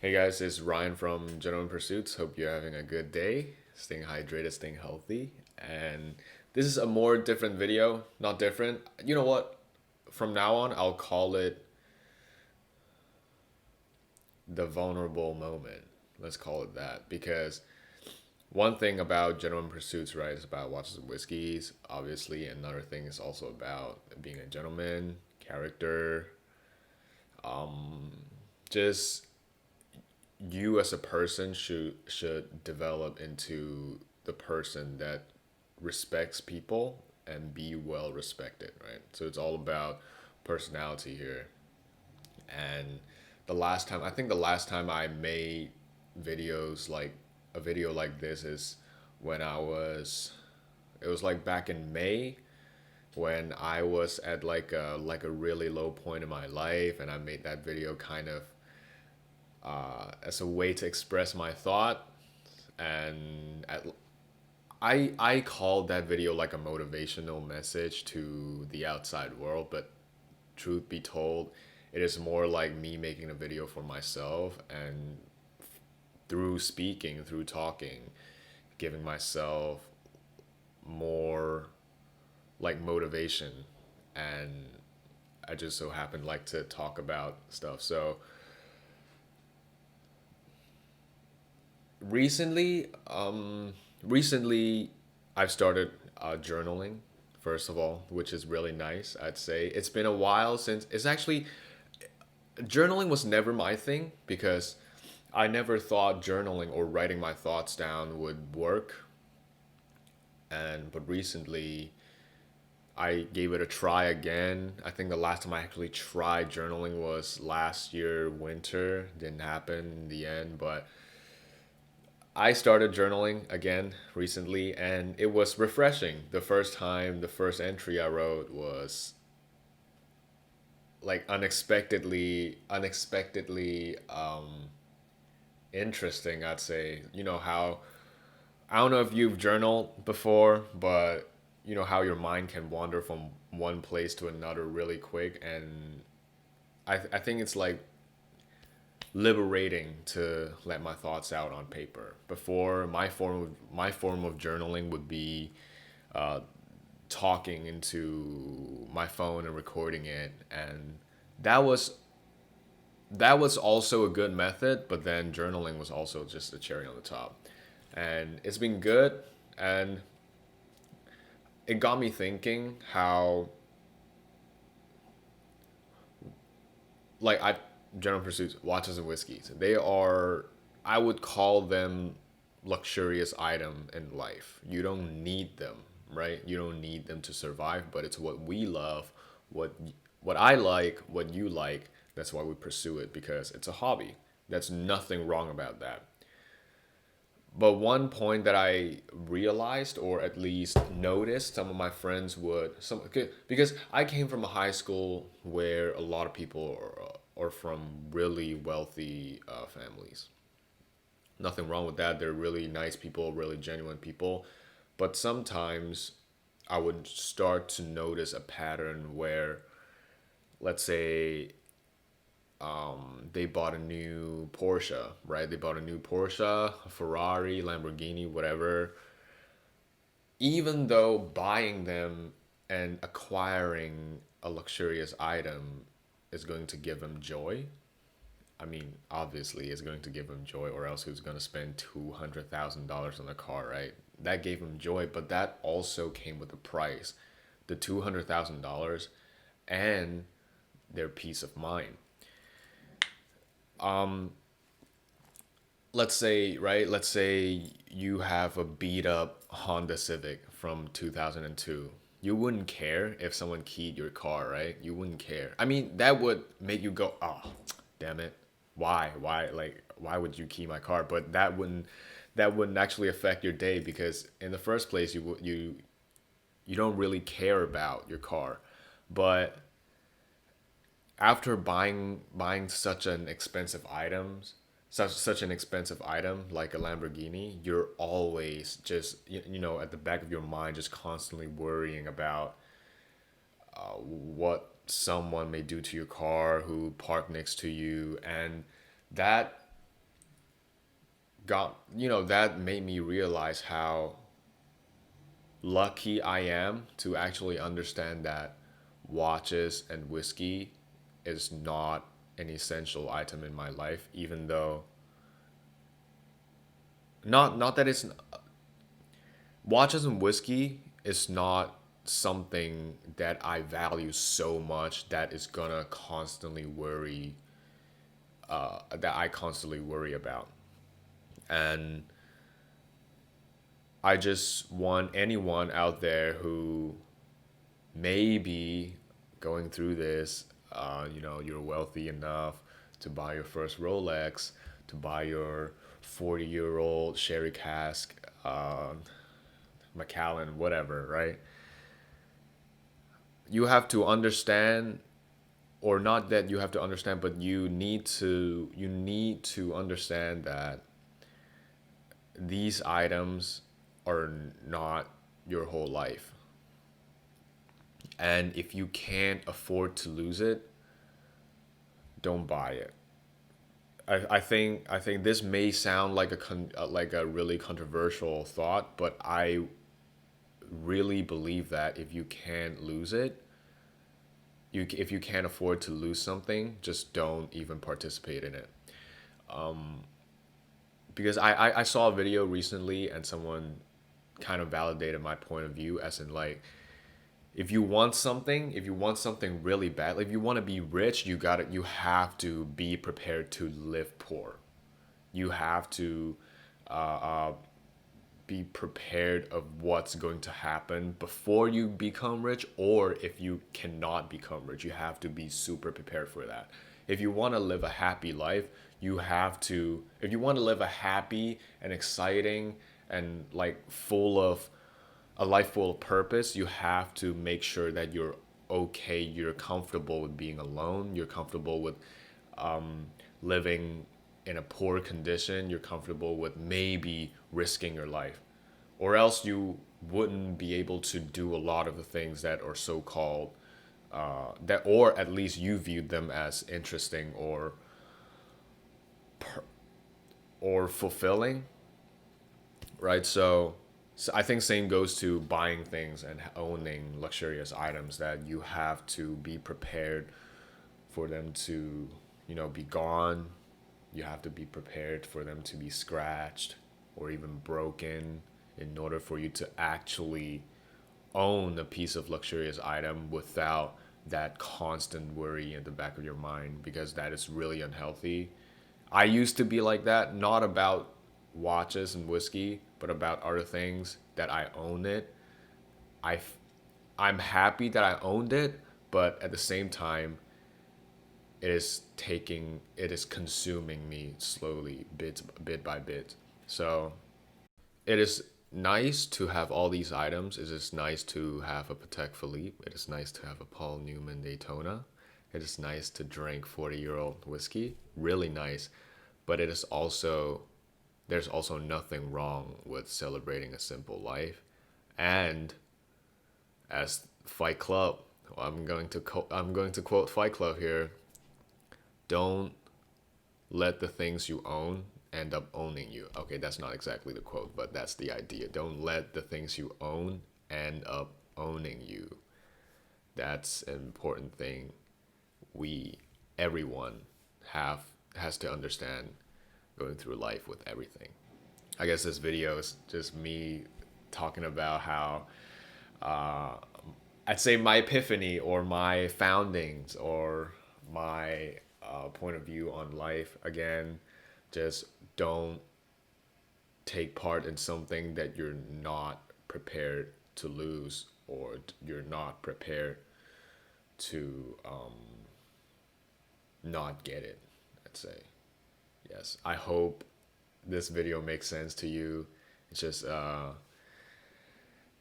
Hey guys, it's Ryan from Gentleman Pursuits. Hope you're having a good day, staying hydrated, staying healthy. And this is a more different video. Not different. You know what? From now on, I'll call it the vulnerable moment. Let's call it that. Because one thing about Gentleman Pursuits, right, is about watches and whiskeys, obviously. Another thing is also about being a gentleman, character, just you as a person should develop into the person that respects people and be well respected, right? So it's all about personality here. And the last time I made videos like a video like this is when it was like back in May when I was at like a really low point in my life, and I made that video kind of as a way to express my thought. And I called that video like a motivational message to the outside world, but truth be told, it is more like me making a video for myself, and through speaking, through talking, giving myself more like motivation. And I just so happen like to talk about stuff. So recently, recently I've started journaling, first of all, which is really nice. I'd say it's been a while since it's actually journaling was never my thing because I never thought journaling or writing my thoughts down would work. And but recently I gave it a try again. I think the last time I actually tried journaling was last year winter. Didn't happen in the end, but I started journaling again recently, and it was refreshing. The first entry I wrote was like unexpectedly interesting, I'd say. You know how I don't know if you've journaled before, but you know how your mind can wander from one place to another really quick, and I think it's like liberating to let my thoughts out on paper. Before, my form of journaling would be uh, talking into my phone and recording it, and that was that was also a good method. But then journaling was also just a cherry on the top, and it's been good. And it got me thinking how like I general pursuits watches and whiskeys, they are, I would call them luxurious item in life. You don't need them, right? You don't need them to survive, but it's what we love, what what I like, what you like. That's why we pursue it, because it's a hobby. That's nothing wrong about that. But one point that I realized, or at least noticed, some of my friends would some okay, because I came from a high school where a lot of people are from really wealthy families. Nothing wrong with that. They're really nice people, really genuine people. But sometimes I would start to notice a pattern where, let's say, they bought a new Porsche, right? They bought a new Porsche, a Ferrari, Lamborghini, whatever. Even though buying them and acquiring a luxurious item is going to give them joy, I mean, obviously, it's going to give him joy, or else who's going to spend $200,000 on a car, right? That gave him joy, but that also came with a price, the $200,000 and their peace of mind. Let's say, right? Let's say you have a beat up Honda Civic from 2002. You wouldn't care if someone keyed your car, right? You wouldn't care. I mean, that would make you go, "Oh, damn it. Why like why would you key my car?" But that wouldn't actually affect your day, because in the first place you don't really care about your car. But after buying such an expensive item like a Lamborghini, you're always just you know, at the back of your mind, just constantly worrying about what someone may do to your car who parked next to you. And that got, that made me realize how lucky I am to actually understand that watches and whiskey is not an essential item in my life, even though not that it's watches and whiskey is not something that I value so much that is gonna constantly worry that I constantly worry about. And I just want anyone out there who may be going through this, you're wealthy enough to buy your first Rolex, to buy your 40-year-old sherry cask, Macallan, whatever, right? You have to understand, or not that you have to understand, but you need to understand that these items are not your whole life. And if you can't afford to lose it, don't buy it. I think this may sound like like a really controversial thought, but I really believe that if you can't lose it, if you can't afford to lose something, just don't even participate in it. Because I saw a video recently and someone kind of validated my point of view, as in like, if you want something really bad, like if you want to be rich, you have to be prepared to live poor. You have to uh, uh, be prepared of what's going to happen before you become rich, or if you cannot become rich, you have to be super prepared for that. If you want to live a happy life, if you want to live a happy and exciting and like full of a life full of purpose, you have to make sure that you're okay, you're comfortable with being alone, you're comfortable with living in a poor condition, you're comfortable with maybe risking your life. Or else you wouldn't be able to do a lot of the things that are so called, that, or at least you viewed them as interesting or fulfilling, right? So I think same goes to buying things and owning luxurious items, that you have to be prepared for them to, be gone. You have to be prepared for them to be scratched or even broken in order for you to actually own a piece of luxurious item without that constant worry in the back of your mind, because that is really unhealthy. I used to be like that, not about watches and whiskey, but about other things that I own it. I I'm happy that I owned it, but at the same time, it is consuming me slowly, bit by bit. So it is nice to have all these items. It is nice to have a Patek Philippe. It is nice to have a Paul Newman Daytona. It is nice to drink 40-year-old whiskey. Really nice. But there's also nothing wrong with celebrating a simple life. And as Fight Club, I'm going to quote Fight Club here. Don't let the things you own end up owning you. Okay, that's not exactly the quote, but that's the idea. Don't let the things you own end up owning you. That's an important thing we everyone have has to understand going through life with everything. I guess this video is just me talking about how uh, I'd say my epiphany or my foundings or my point of view on life. Again, just don't take part in something that you're not prepared to lose, or you're not prepared to not get it, I'd say. Yes, I hope this video makes sense to you. It's just,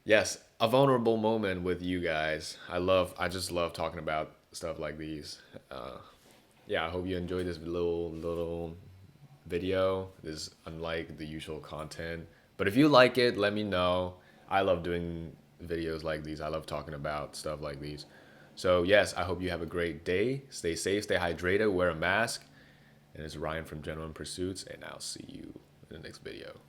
yes, a vulnerable moment with you guys. I just love talking about stuff like these. Yeah, I hope you enjoyed this little video. This is unlike the usual content, but if you like it, let me know. I love doing videos like these. I love talking about stuff like these. So yes, I hope you have a great day. Stay safe, stay hydrated, wear a mask. And it's Ryan from Gentleman Pursuits, and I'll see you in the next video.